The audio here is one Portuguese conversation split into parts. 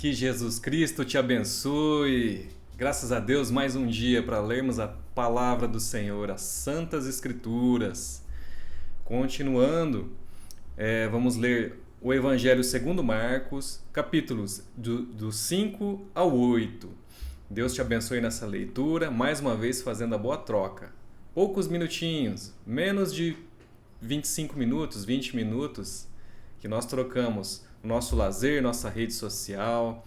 Que Jesus Cristo te abençoe. Graças a Deus, mais um dia para lermos a palavra do Senhor, as Santas Escrituras. Continuando, vamos ler o Evangelho segundo Marcos, capítulos do 5 ao 8. Deus te abençoe nessa leitura, mais uma vez fazendo a boa troca. Poucos minutinhos, menos de 25 minutos, 20 minutos, que nós trocamos nosso lazer, nossa rede social,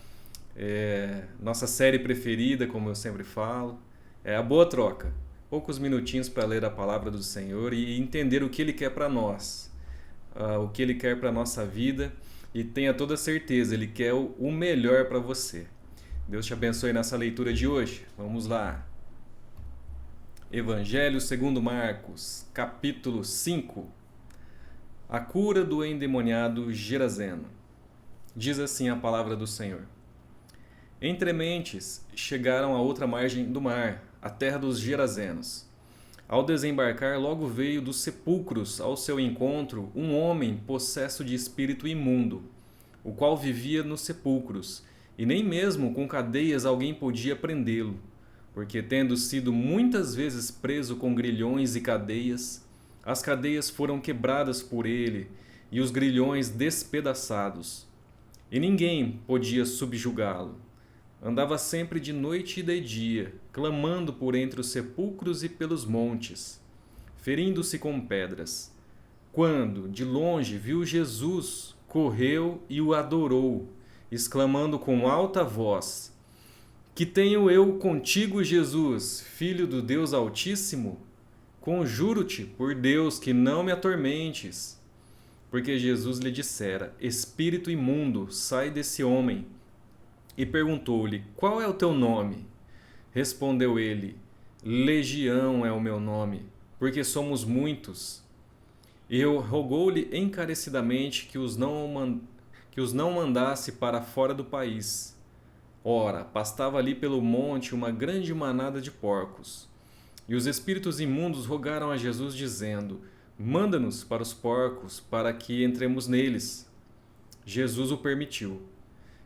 nossa série preferida, como eu sempre falo. É a boa troca. Poucos minutinhos para ler a palavra do Senhor e entender o que Ele quer para nós, o que Ele quer para a nossa vida, e tenha toda certeza, Ele quer o melhor para você. Deus te abençoe nessa leitura de hoje. Vamos lá. Evangelho segundo Marcos, capítulo 5. A cura do endemoniado Gerazeno. Diz assim a palavra do Senhor. Entre mentes chegaram à outra margem do mar, a terra dos Gerazenos. Ao desembarcar, logo veio dos sepulcros ao seu encontro um homem possesso de espírito imundo, o qual vivia nos sepulcros, e nem mesmo com cadeias alguém podia prendê-lo, porque tendo sido muitas vezes preso com grilhões e cadeias, as cadeias foram quebradas por ele e os grilhões despedaçados. E ninguém podia subjugá-lo. Andava sempre de noite e de dia, clamando por entre os sepulcros e pelos montes, ferindo-se com pedras. Quando, de longe, viu Jesus, correu e o adorou, exclamando com alta voz: Que tenho eu contigo, Jesus, Filho do Deus Altíssimo? Conjuro-te, por Deus, que não me atormentes. Porque Jesus lhe dissera: Espírito imundo, sai desse homem. E perguntou-lhe: Qual é o teu nome? Respondeu ele: Legião é o meu nome, porque somos muitos. E rogou-lhe encarecidamente que os não mandasse para fora do país. Ora, pastava ali pelo monte uma grande manada de porcos. E os espíritos imundos rogaram a Jesus, dizendo: Manda-nos para os porcos, para que entremos neles. Jesus o permitiu.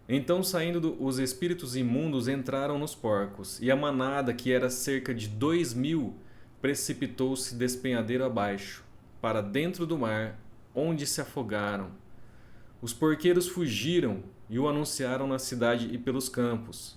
Então, saindo os espíritos imundos, entraram nos porcos, e a manada, que era cerca de 2.000, precipitou-se despenhadeiro abaixo, para dentro do mar, onde se afogaram. Os porqueiros fugiram e o anunciaram na cidade e pelos campos.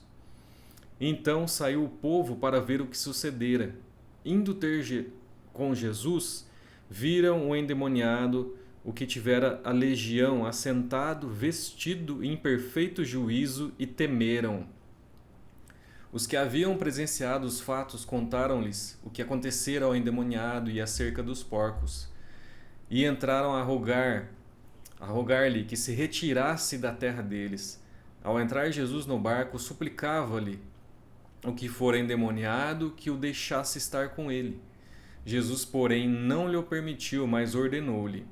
Então saiu o povo para ver o que sucedera. Indo ter com Jesus, viram o endemoniado, o que tivera a legião, assentado, vestido em perfeito juízo, e temeram. Os que haviam presenciado os fatos contaram-lhes o que acontecera ao endemoniado e acerca dos porcos, e entraram a rogar-lhe que se retirasse da terra deles. Ao entrar Jesus no barco, suplicava-lhe o que fora endemoniado que o deixasse estar com ele. Jesus, porém, não lhe o permitiu, mas ordenou-lhe: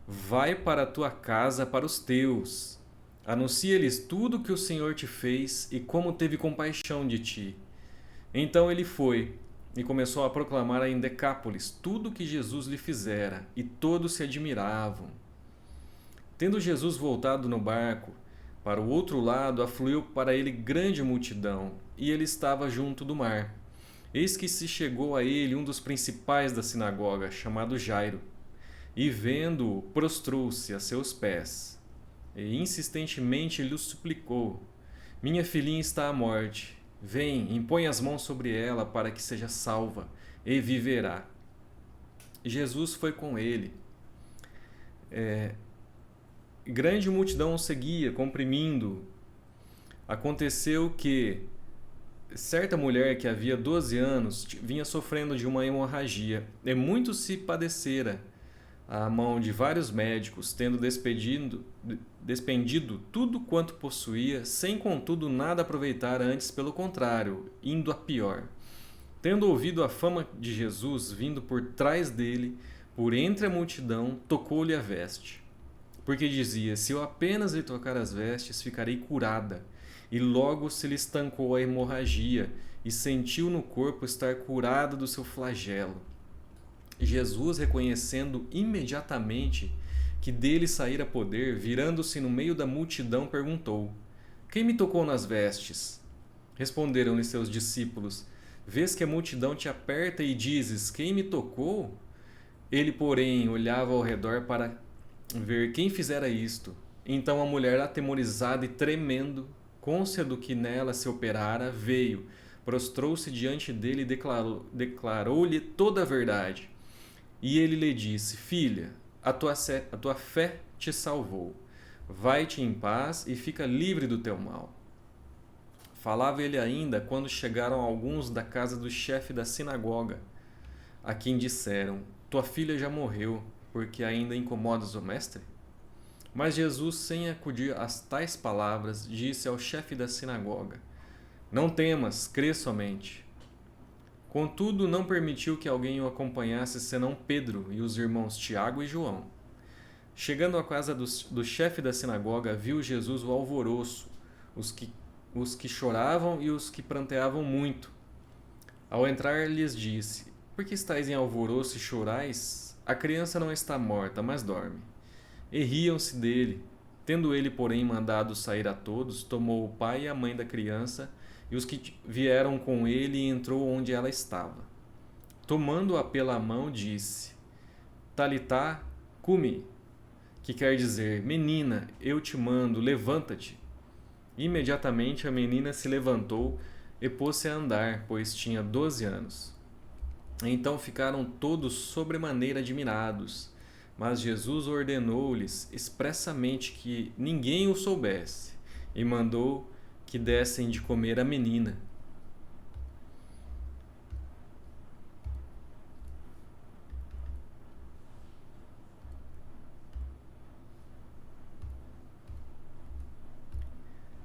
Vai para a tua casa, para os teus. Anuncia-lhes tudo o que o Senhor te fez e como teve compaixão de ti. Então ele foi e começou a proclamar em Decápolis tudo o que Jesus lhe fizera, e todos se admiravam. Tendo Jesus voltado no barco para o outro lado, afluiu para ele grande multidão, e ele estava junto do mar. Eis que se chegou a ele um dos principais da sinagoga, chamado Jairo, e vendo-o, prostrou-se a seus pés, e insistentemente lhe suplicou: Minha filhinha está à morte. Vem, impõe as mãos sobre ela para que seja salva, e viverá. Jesus foi com ele. Grande multidão o seguia, comprimindo. Aconteceu que certa mulher que havia 12 anos vinha sofrendo de uma hemorragia, e muito se padecera à mão de vários médicos, tendo despendido tudo quanto possuía, sem contudo nada aproveitar, antes pelo contrário, indo a pior. Tendo ouvido a fama de Jesus vindo por trás dele, por entre a multidão, tocou-lhe a veste. Porque dizia: Se eu apenas lhe tocar as vestes, ficarei curada. E logo se lhe estancou a hemorragia, e sentiu no corpo estar curada do seu flagelo. Jesus, reconhecendo imediatamente que dele saíra poder, virando-se no meio da multidão, perguntou: Quem me tocou nas vestes? Responderam-lhe seus discípulos: Vês que a multidão te aperta e dizes: Quem me tocou? Ele, porém, olhava ao redor para ver quem fizera isto. Então a mulher, atemorizada e tremendo, cônscia do que nela se operara, veio, prostrou-se diante dele e declarou-lhe toda a verdade. E ele lhe disse: Filha, a tua fé te salvou. Vai-te em paz e fica livre do teu mal. Falava ele ainda quando chegaram alguns da casa do chefe da sinagoga, a quem disseram: Tua filha já morreu, porque ainda incomodas o mestre? Mas Jesus, sem acudir às tais palavras, disse ao chefe da sinagoga: Não temas, crê somente. Contudo, não permitiu que alguém o acompanhasse senão Pedro e os irmãos Tiago e João. Chegando à casa do chefe da sinagoga, viu Jesus o alvoroço, os que choravam e os que pranteavam muito. Ao entrar, lhes disse: Por que estáis em alvoroço e chorais? A criança não está morta, mas dorme. E riam-se dele. Tendo ele, porém, mandado sair a todos, tomou o pai e a mãe da criança e os que vieram com ele e entrou onde ela estava. Tomando-a pela mão, disse: Talitá cumi, que quer dizer: Menina, eu te mando, levanta-te. Imediatamente a menina se levantou e pôs-se a andar, pois tinha 12 anos. Então ficaram todos sobremaneira admirados, mas Jesus ordenou-lhes expressamente que ninguém o soubesse, e mandou que dessem de comer à menina.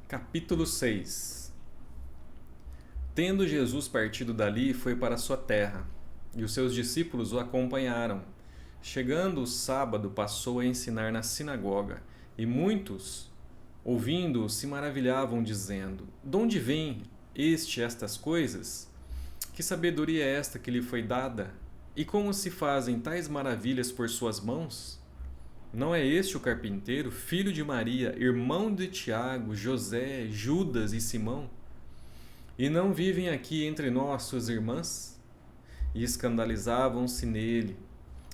Capítulo 6. Tendo Jesus partido dali, foi para sua terra, e os seus discípulos o acompanharam. Chegando o sábado, passou a ensinar na sinagoga, e muitos, ouvindo-o, se maravilhavam, dizendo: De onde vem estas coisas? Que sabedoria é esta que lhe foi dada? E como se fazem tais maravilhas por suas mãos? Não é este o carpinteiro, filho de Maria, irmão de Tiago, José, Judas e Simão? E não vivem aqui entre nós suas irmãs? E escandalizavam-se nele.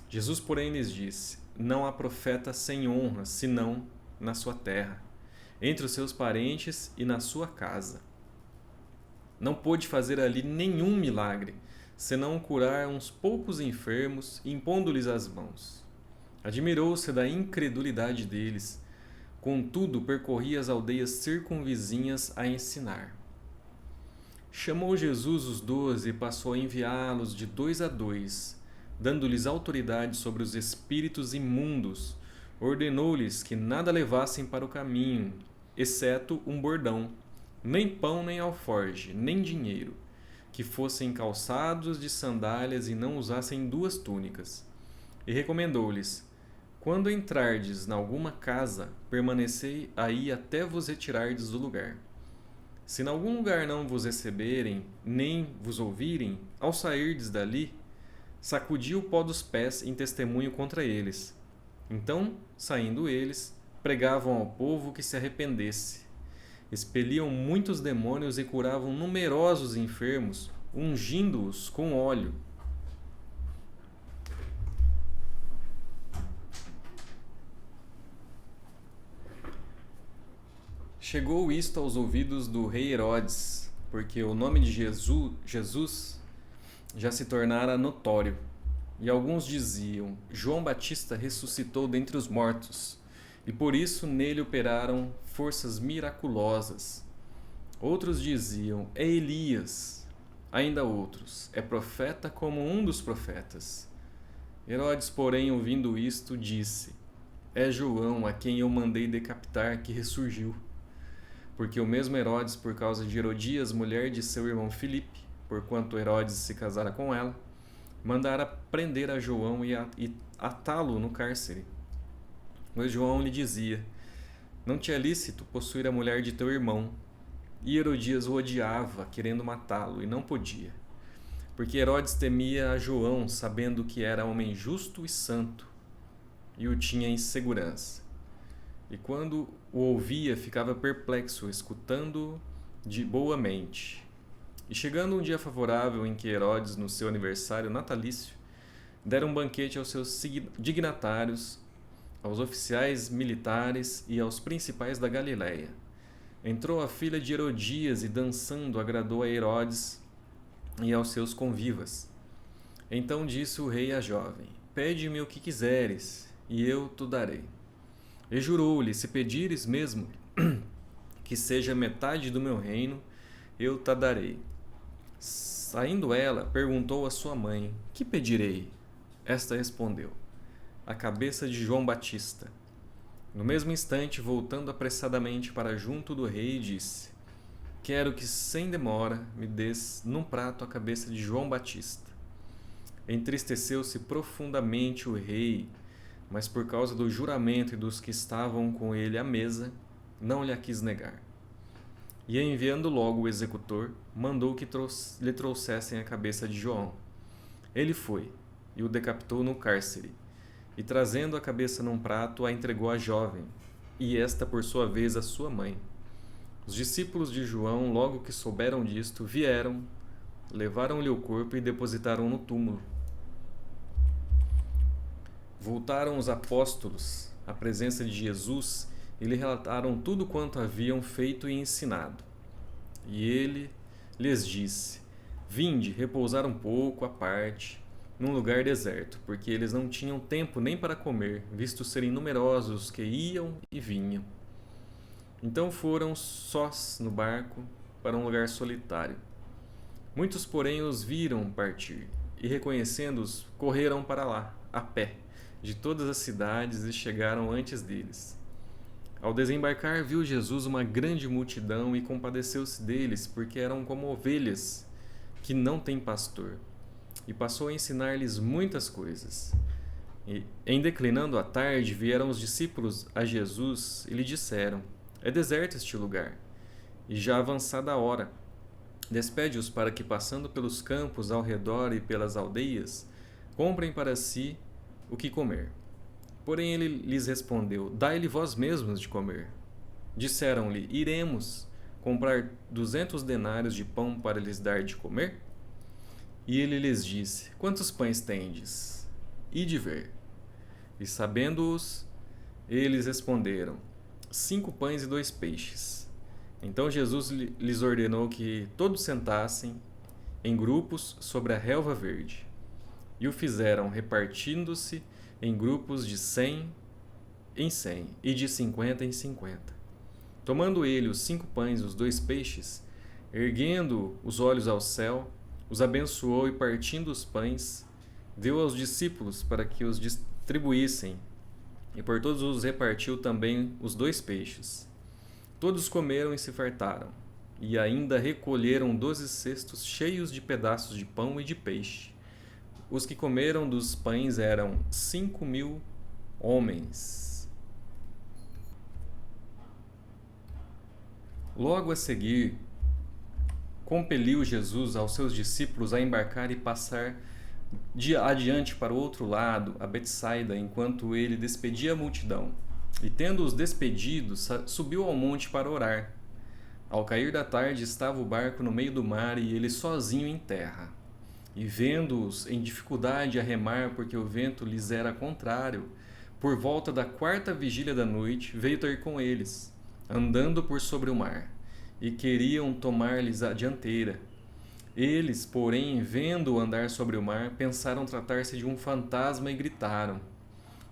Jesus, porém, lhes disse: Não há profeta sem honra, senão na sua terra, entre os seus parentes e na sua casa. Não pôde fazer ali nenhum milagre, senão curar uns poucos enfermos, impondo-lhes as mãos. Admirou-se da incredulidade deles. Contudo, percorria as aldeias circunvizinhas a ensinar. Chamou Jesus os 12 e passou a enviá-los de 2 a 2, dando-lhes autoridade sobre os espíritos imundos. Ordenou-lhes que nada levassem para o caminho, exceto um bordão, nem pão nem alforge, nem dinheiro, que fossem calçados de sandálias e não usassem 2 túnicas. E recomendou-lhes: Quando entrardes na alguma casa, permanecei aí até vos retirardes do lugar. Se em algum lugar não vos receberem, nem vos ouvirem, ao sairdes dali, sacudi o pó dos pés em testemunho contra eles. Então, saindo eles, pregavam ao povo que se arrependesse. Expeliam muitos demônios e curavam numerosos enfermos, ungindo-os com óleo. Chegou isto aos ouvidos do rei Herodes, porque o nome de Jesus já se tornara notório. E alguns diziam: João Batista ressuscitou dentre os mortos, e por isso nele operaram forças miraculosas. Outros diziam: É Elias. Ainda outros: É profeta como um dos profetas. Herodes, porém, ouvindo isto, disse: É João, a quem eu mandei decapitar, que ressurgiu. Porque o mesmo Herodes, por causa de Herodias, mulher de seu irmão Filipe, porquanto Herodes se casara com ela, mandara prender a João e atá-lo no cárcere. Mas João lhe dizia: Não te é lícito possuir a mulher de teu irmão. E Herodias o odiava, querendo matá-lo, e não podia. Porque Herodes temia a João, sabendo que era homem justo e santo, e o tinha em segurança. e quando o ouvia ficava perplexo, escutando-o de boa mente. E chegando um dia favorável em que Herodes, no seu aniversário natalício, dera um banquete aos seus dignatários, aos oficiais militares e aos principais da Galiléia. Entrou a filha de Herodias e, dançando, agradou a Herodes e aos seus convivas. Então disse o rei à jovem: Pede-me o que quiseres, e eu te darei. E jurou-lhe: Se pedires mesmo que seja metade do meu reino, eu te darei. Saindo ela, perguntou à sua mãe: Que pedirei? Esta respondeu: A cabeça de João Batista. No mesmo instante, voltando apressadamente para junto do rei, disse: Quero que sem demora me des num prato a cabeça de João Batista. Entristeceu-se profundamente o rei, mas por causa do juramento e dos que estavam com ele à mesa, não lhe a quis negar. E enviando logo o executor, mandou que lhe trouxessem a cabeça de João. Ele foi e o decapitou no cárcere, e trazendo a cabeça num prato, a entregou à jovem, e esta por sua vez à sua mãe. Os discípulos de João, logo que souberam disto, vieram, levaram-lhe o corpo e depositaram no túmulo. Voltaram os apóstolos à presença de Jesus e lhe relataram tudo quanto haviam feito e ensinado. E ele lhes disse: Vinde, repousar um pouco à parte, num lugar deserto, porque eles não tinham tempo nem para comer, visto serem numerosos que iam e vinham. Então foram sós no barco para um lugar solitário. Muitos, porém, os viram partir, e reconhecendo-os, correram para lá, a pé, de todas as cidades, e chegaram antes deles. Ao desembarcar, viu Jesus uma grande multidão e compadeceu-se deles, porque eram como ovelhas que não têm pastor, e passou a ensinar-lhes muitas coisas. E, em declinando a tarde, vieram os discípulos a Jesus e lhe disseram: É deserto este lugar, e já avançada a hora. Despede-os para que, passando pelos campos ao redor e pelas aldeias, comprem para si o que comer. Porém ele lhes respondeu: Dai-lhe vós mesmos de comer. Disseram-lhe: Iremos comprar 200 denários de pão para lhes dar de comer? E ele lhes disse: Quantos pães tendes? Ide ver. E sabendo-os, eles responderam: 5 pães e 2 peixes. Então Jesus lhes ordenou que todos sentassem em grupos sobre a relva verde. E o fizeram, repartindo-se em grupos de 100 em 100 e de 50 em 50. Tomando ele os 5 pães e os 2 peixes, erguendo os olhos ao céu, os abençoou e, partindo os pães, deu aos discípulos para que os distribuíssem, e por todos os repartiu também os 2 peixes. Todos comeram e se fartaram, e ainda recolheram 12 cestos cheios de pedaços de pão e de peixe. Os que comeram dos pães eram 5.000 homens. Logo a seguir, compeliu Jesus aos seus discípulos a embarcar e passar adiante para o outro lado, a Betsaida, enquanto ele despedia a multidão. E tendo-os despedido, subiu ao monte para orar. Ao cair da tarde, estava o barco no meio do mar e ele sozinho em terra. E vendo-os em dificuldade a remar, porque o vento lhes era contrário, por volta da 4ª vigília da noite, veio ter com eles, andando por sobre o mar, e queriam tomar-lhes a dianteira. Eles, porém, vendo-o andar sobre o mar, pensaram tratar-se de um fantasma e gritaram,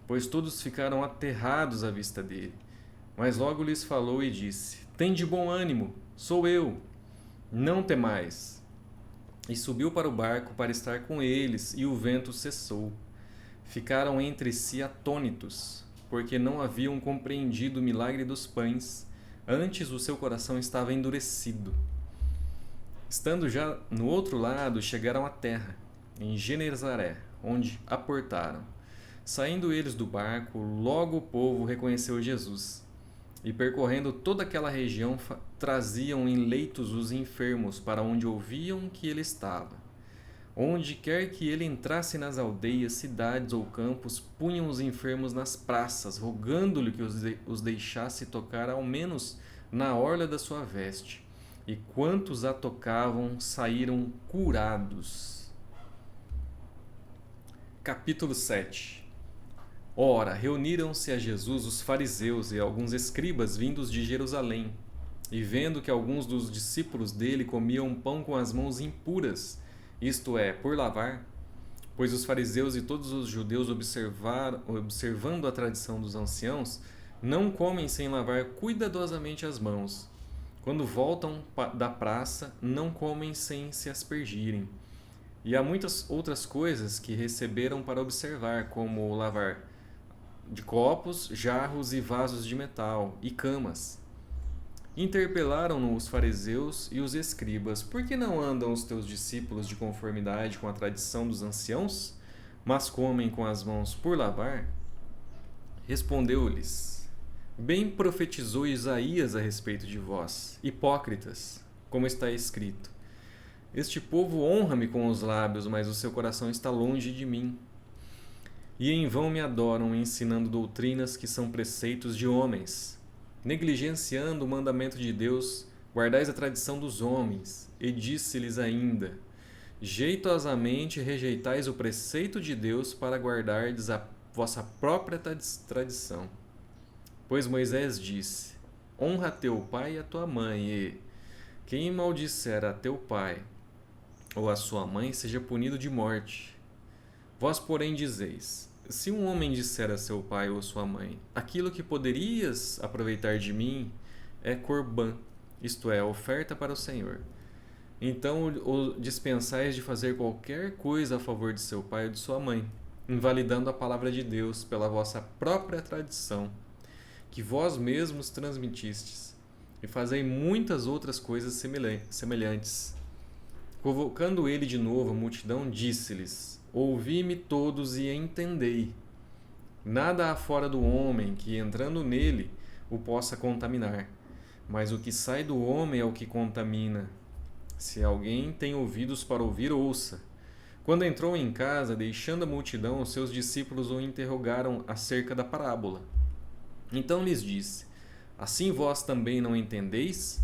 pois todos ficaram aterrados à vista dele. Mas logo lhes falou e disse: Tende bom ânimo, sou eu, não temais. E subiu para o barco para estar com eles, e o vento cessou. Ficaram entre si atônitos, porque não haviam compreendido o milagre dos pães, antes o seu coração estava endurecido. Estando já no outro lado, chegaram à terra, em Genezaré, onde aportaram. Saindo eles do barco, logo o povo reconheceu Jesus. E percorrendo toda aquela região, traziam em leitos os enfermos para onde ouviam que ele estava. Onde quer que ele entrasse nas aldeias, cidades ou campos, punham os enfermos nas praças, rogando-lhe que os deixasse tocar ao menos na orla da sua veste. E quantos a tocavam saíram curados. Capítulo 7. Ora, reuniram-se a Jesus os fariseus e alguns escribas vindos de Jerusalém, e vendo que alguns dos discípulos dele comiam pão com as mãos impuras, isto é, por lavar, pois os fariseus e todos os judeus observando a tradição dos anciãos, não comem sem lavar cuidadosamente as mãos. Quando voltam da praça, não comem sem se aspergirem. E há muitas outras coisas que receberam para observar, como o lavar de copos, jarros e vasos de metal, e camas. Interpelaram-no os fariseus e os escribas: por que não andam os teus discípulos de conformidade com a tradição dos anciãos, mas comem com as mãos por lavar? Respondeu-lhes: bem profetizou Isaías a respeito de vós, hipócritas, como está escrito: este povo honra-me com os lábios, mas o seu coração está longe de mim. E em vão me adoram, ensinando doutrinas que são preceitos de homens. Negligenciando o mandamento de Deus, guardais a tradição dos homens. E disse-lhes ainda: jeitosamente rejeitais o preceito de Deus para guardardes a vossa própria tradição. Pois Moisés disse: honra a teu pai e a tua mãe, e quem maldisser a teu pai ou a sua mãe seja punido de morte. Vós, porém, dizeis: se um homem disser a seu pai ou sua mãe: aquilo que poderias aproveitar de mim é corbã, isto é, oferta para o Senhor, então o dispensais de fazer qualquer coisa a favor de seu pai ou de sua mãe, invalidando a palavra de Deus pela vossa própria tradição, que vós mesmos transmitistes, e fazei muitas outras coisas semelhantes. Convocando ele de novo a multidão, disse-lhes: ouvi-me todos e entendei. Nada há fora do homem que, entrando nele, o possa contaminar, mas o que sai do homem é o que contamina. Se alguém tem ouvidos para ouvir, ouça. Quando entrou em casa, deixando a multidão, os seus discípulos o interrogaram acerca da parábola. Então lhes disse: assim vós também não entendeis?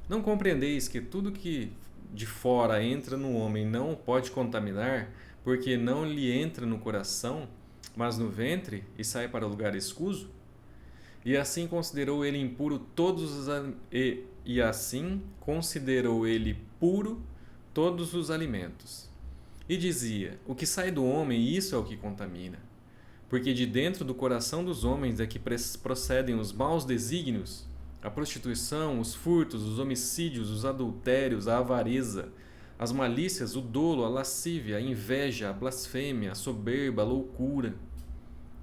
Não compreendeis que tudo que de fora entra no homem não o pode contaminar, porque não lhe entra no coração, mas no ventre, e sai para o lugar escuso? E assim considerou ele impuro puro todos os alimentos. E dizia: o que sai do homem, isso é o que contamina. Porque de dentro do coração dos homens é que procedem os maus desígnios, a prostituição, os furtos, os homicídios, os adultérios, a avareza, as malícias, o dolo, a lascívia, a inveja, a blasfêmia, a soberba, a loucura.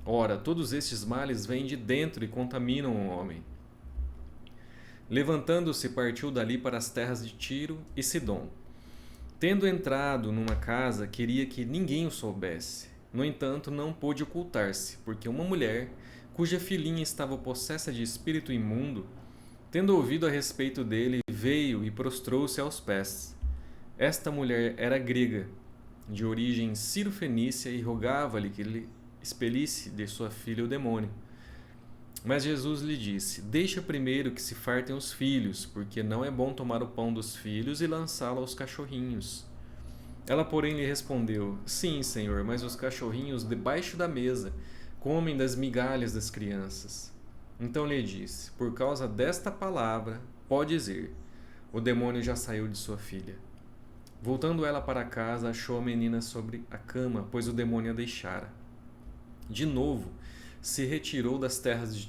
Ora, todos estes males vêm de dentro e contaminam o homem. Levantando-se, partiu dali para as terras de Tiro e Sidom. Tendo entrado numa casa, queria que ninguém o soubesse. No entanto, não pôde ocultar-se, porque uma mulher, cuja filhinha estava possessa de espírito imundo, tendo ouvido a respeito dele, veio e prostrou-se aos pés. Esta mulher era grega, de origem ciro-fenícia, e rogava-lhe que lhe expelisse de sua filha o demônio. Mas Jesus lhe disse: deixa primeiro que se fartem os filhos, porque não é bom tomar o pão dos filhos e lançá-lo aos cachorrinhos. Ela, porém, lhe respondeu: sim, Senhor, mas os cachorrinhos debaixo da mesa comem das migalhas das crianças. Então lhe disse: por causa desta palavra, podes ir. O demônio já saiu de sua filha. Voltando ela para casa, achou a menina sobre a cama, pois o demônio a deixara. De novo, se retirou das terras de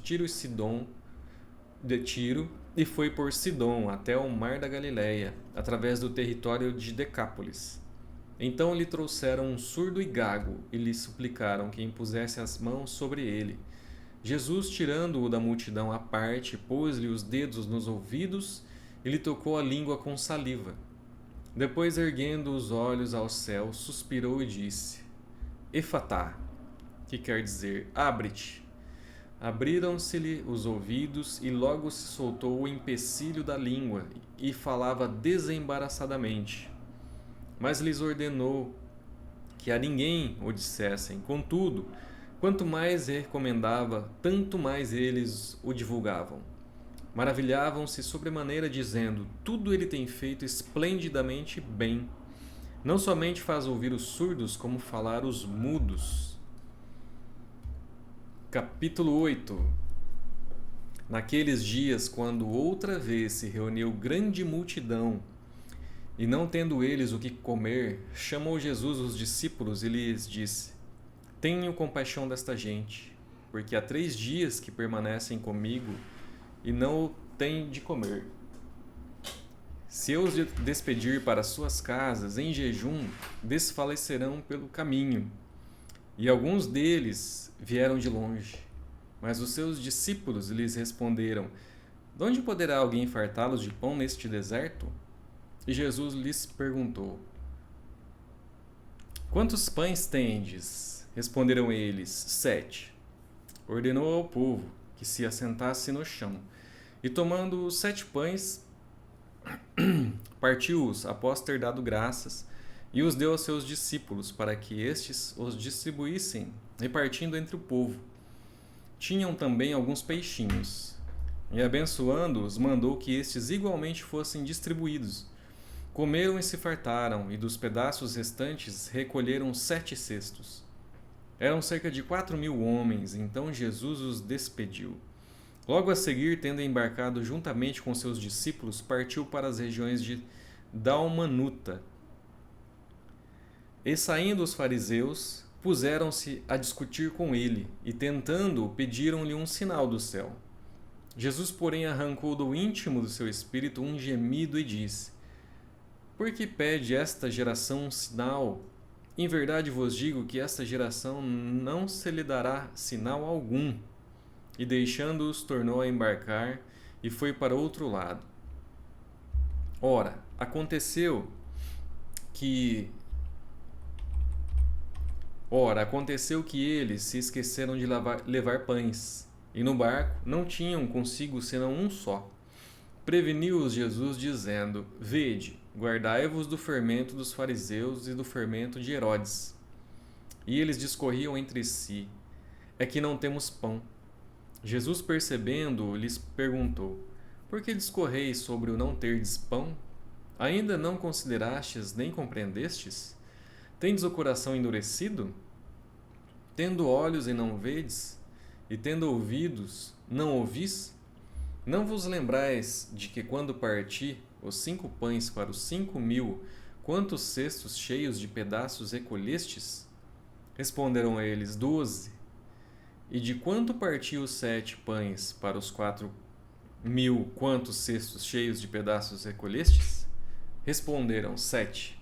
Tiro e foi por Sidom até o mar da Galileia, através do território de Decápolis. Então lhe trouxeram um surdo e gago e lhe suplicaram que impusesse as mãos sobre ele. Jesus, tirando-o da multidão à parte, pôs-lhe os dedos nos ouvidos e lhe tocou a língua com saliva. Depois, erguendo os olhos ao céu, suspirou e disse: Efatá, que quer dizer, abre-te. Abriram-se-lhe os ouvidos e logo se soltou o empecilho da língua e falava desembaraçadamente. mas lhes ordenou que a ninguém o dissessem. Contudo, quanto mais recomendava, tanto mais eles o divulgavam. Maravilhavam-se sobremaneira, dizendo: tudo ele tem feito esplendidamente bem. Não somente faz ouvir os surdos, como falar os mudos. Capítulo 8. Naqueles dias, quando outra vez se reuniu grande multidão, e não tendo eles o que comer, chamou Jesus os discípulos e lhes disse: tenho compaixão desta gente, porque há 3 dias que permanecem comigo e não o têm de comer. Se eu os despedir para suas casas em jejum, desfalecerão pelo caminho. E alguns deles vieram de longe. Mas os seus discípulos lhes responderam: de onde poderá alguém fartá-los de pão neste deserto? E Jesus lhes perguntou: quantos pães tendes? Responderam eles: 7. Ordenou ao povo que se assentasse no chão. E tomando os 7 pães, partiu-os após ter dado graças, e os deu aos seus discípulos, para que estes os distribuíssem, repartindo entre o povo. Tinham também alguns peixinhos, e abençoando-os, mandou que estes igualmente fossem distribuídos. Comeram e se fartaram, e dos pedaços restantes recolheram 7 cestos. Eram cerca de 4.000 homens, então Jesus os despediu. Logo a seguir, tendo embarcado juntamente com seus discípulos, partiu para as regiões de Dalmanuta. E saindo os fariseus, puseram-se a discutir com ele, e tentando-o, pediram-lhe um sinal do céu. Jesus, porém, arrancou do íntimo do seu espírito um gemido e disse: por que pede esta geração um sinal? Em verdade vos digo que esta geração não se lhe dará sinal algum. E deixando-os, tornou a embarcar e foi para outro lado. Ora, aconteceu que eles se esqueceram de levar pães, e no barco não tinham consigo senão um só. Preveniu-os Jesus, dizendo: vede, guardai-vos do fermento dos fariseus e do fermento de Herodes. E eles discorriam entre si: é que não temos pão. Jesus, percebendo-o, lhes perguntou: por que discorreis sobre o não terdes pão? Ainda não considerastes nem compreendestes? Tendes o coração endurecido? Tendo olhos e não vedes? E tendo ouvidos, não ouvis? Não vos lembrais de que quando parti os 5 pães para os 5.000, quantos cestos cheios de pedaços recolhestes? Responderam eles: 12. E de quanto parti os 7 pães para os 4.000, quantos cestos cheios de pedaços recolhestes? Responderam: 7.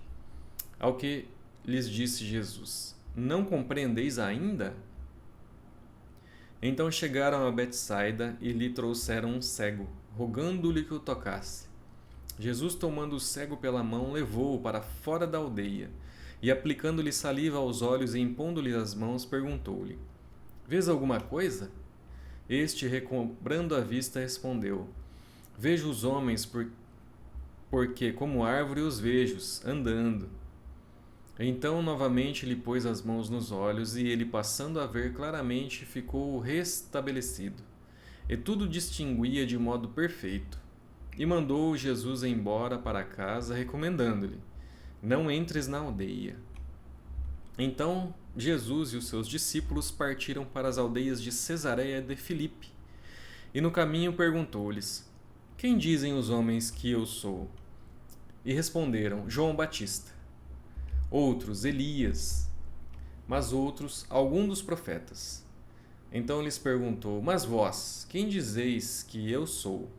Ao que lhes disse Jesus: não compreendeis ainda? Então chegaram a Betsaida e lhe trouxeram um cego, rogando-lhe que o tocasse. Jesus, tomando o cego pela mão, levou-o para fora da aldeia, e aplicando-lhe saliva aos olhos e impondo-lhe as mãos, perguntou-lhe: vês alguma coisa? Este, recobrando a vista, respondeu: vejo os homens, porque como árvore os vejo, andando. Então novamente lhe pôs as mãos nos olhos, e ele, passando a ver claramente, ficou restabelecido, e tudo distinguia de modo perfeito. E mandou Jesus embora para casa, recomendando-lhe: não entres na aldeia. Então Jesus e os seus discípulos partiram para as aldeias de Cesareia de Filipe. E no caminho perguntou-lhes: quem dizem os homens que eu sou? E responderam: João Batista. Outros, Elias, mas outros, algum dos profetas. Então lhes perguntou: mas vós, quem dizeis que eu sou?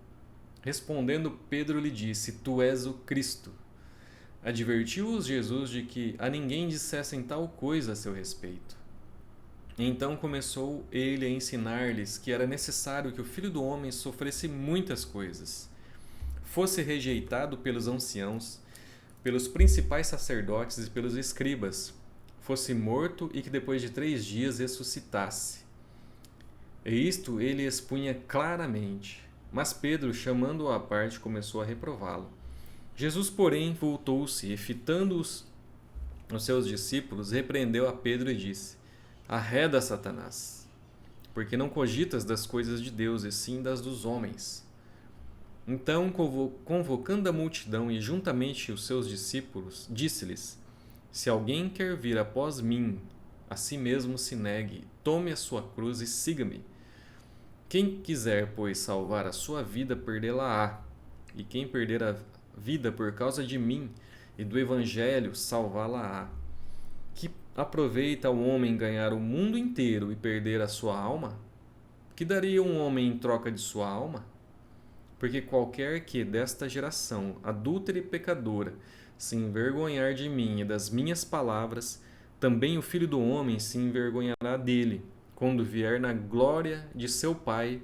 Respondendo, Pedro lhe disse: tu és o Cristo. Advertiu-os Jesus de que a ninguém dissessem tal coisa a seu respeito. Então começou ele a ensinar-lhes que era necessário que o Filho do Homem sofresse muitas coisas, fosse rejeitado pelos anciãos, pelos principais sacerdotes e pelos escribas, fosse morto e que depois de 3 dias ressuscitasse. E isto ele expunha claramente. Mas Pedro, chamando-o à parte, começou a reprová-lo. Jesus, porém, voltou-se e, fitando-os os seus discípulos, repreendeu a Pedro e disse: Arreda, Satanás, porque não cogitas das coisas de Deus, e sim das dos homens. Então, convocando a multidão e juntamente os seus discípulos, disse-lhes: Se alguém quer vir após mim, a si mesmo se negue, tome a sua cruz e siga-me. Quem quiser, pois, salvar a sua vida, perdê-la-á. E quem perder a vida por causa de mim e do Evangelho, salvá-la-á. Que aproveita o homem ganhar o mundo inteiro e perder a sua alma? Que daria um homem em troca de sua alma? Porque qualquer que desta geração, adúltera e pecadora, se envergonhar de mim e das minhas palavras, também o Filho do Homem se envergonhará dele, quando vier na glória de seu Pai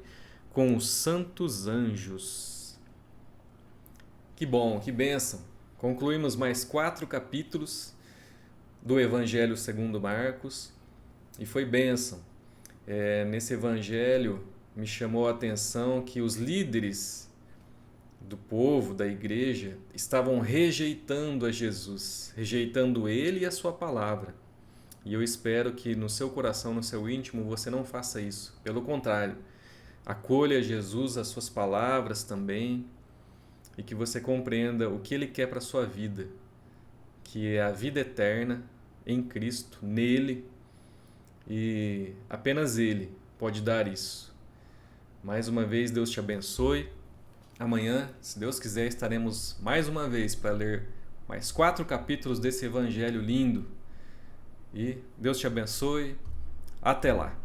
com os santos anjos. Que bom, que bênção! Concluímos mais 4 capítulos do Evangelho segundo Marcos e foi bênção. Nesse Evangelho me chamou a atenção que os líderes do povo, da igreja, estavam rejeitando a Jesus, rejeitando Ele e a sua palavra. E eu espero que no seu coração, no seu íntimo, você não faça isso. Pelo contrário, acolha Jesus, as suas palavras também, e que você compreenda o que Ele quer para a sua vida, que é a vida eterna em Cristo, nele, e apenas Ele pode dar isso. Mais uma vez, Deus te abençoe. Amanhã, se Deus quiser, estaremos mais uma vez para ler mais 4 capítulos desse Evangelho lindo. E Deus te abençoe. Até lá.